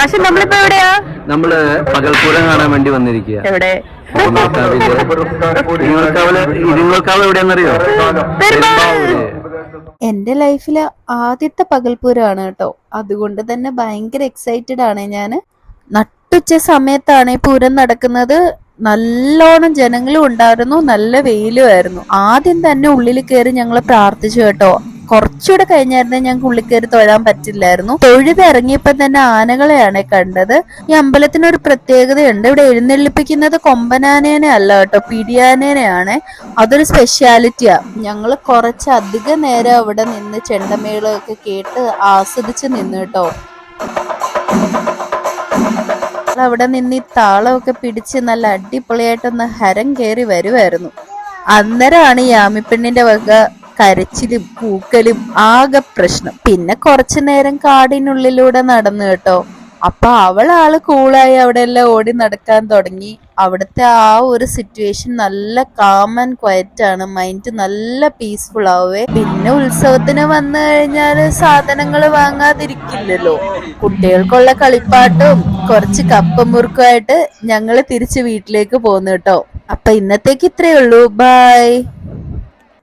പക്ഷെ നമ്മളിപ്പോ എവിടെയാ? നമ്മള് പകൽപൂരം കാണാൻ വേണ്ടി വന്നിരിക്കുക. എവിടെ? ഇരിങ്ങൾക്കാവ് എവിടെയാണെന്നറിയോ? എന്റെ ലൈഫില് ആദ്യത്തെ പകൽപൂരമാണ് കേട്ടോ. അതുകൊണ്ട് തന്നെ ഭയങ്കര എക്സൈറ്റഡ് ആണ് ഞാൻ. നട്ടുച്ച സമയത്താണ് ഈ പൂരം നടക്കുന്നത്. നല്ലോണം ജനങ്ങളും ഉണ്ടായിരുന്നു, നല്ല വെയിലുമായിരുന്നു. ആദ്യം തന്നെ ഉള്ളിൽ കയറി ഞങ്ങൾ പ്രാർത്ഥിച്ചു കേട്ടോ. കുറച്ചുകൂടെ കഴിഞ്ഞായിരുന്നെ ഞങ്ങൾക്ക് ഉള്ളിൽ കയറി തൊഴാൻ പറ്റില്ലായിരുന്നു. തൊഴുതിറങ്ങിയപ്പോ തന്നെ ആനകളെയാണ് കണ്ടത്. ഈ അമ്പലത്തിനൊരു പ്രത്യേകതയുണ്ട്. ഇവിടെ എഴുന്നള്ളിപ്പിക്കുന്നത് കൊമ്പനാനേനെ അല്ല കേട്ടോ, പിടിയാനേനെയാണ്. അതൊരു സ്പെഷ്യാലിറ്റിയാ. ഞങ്ങൾ കുറച്ചധികം നേരം അവിടെ നിന്ന് ചെണ്ടമേളമൊക്കെ കേട്ട് ആസ്വദിച്ച് നിന്ന് കേട്ടോ. അവിടെ നിന്ന് ഈ താളമൊക്കെ പിടിച്ച് നല്ല അടിപൊളിയായിട്ടൊന്ന് ഹരം കയറി വരുമായിരുന്നു. അന്നേരമാണ് ഈ ആമിപ്പെണ്ണിന്റെ വക കരച്ചിലും പൂക്കലും ആകെ പ്രശ്നം. പിന്നെ കുറച്ചു നേരം കാടിനുള്ളിലൂടെ നടന്നു കേട്ടോ. അപ്പൊ അവളാള് കൂളായി അവിടെ എല്ലാം ഓടി നടക്കാൻ തുടങ്ങി. അവിടുത്തെ ആ ഒരു സിറ്റുവേഷൻ നല്ല കാം ആൻഡ് ക്വയറ്റ് ആണ്. മൈൻഡ് നല്ല പീസ്ഫുൾ ആവേ. പിന്നെ ഉത്സവത്തിന് വന്നു കഴിഞ്ഞാല് സാധനങ്ങൾ വാങ്ങാതിരിക്കില്ലല്ലോ. കുട്ടികൾക്കുള്ള കളിപ്പാട്ടും കുറച്ച് കപ്പ മുറുക്കുമായിട്ട് ഞങ്ങള് തിരിച്ച് വീട്ടിലേക്ക് പോന്നു കേട്ടോ. അപ്പൊ ഇന്നത്തേക്ക് ഇത്രയേ ഉള്ളൂ. ബൈ.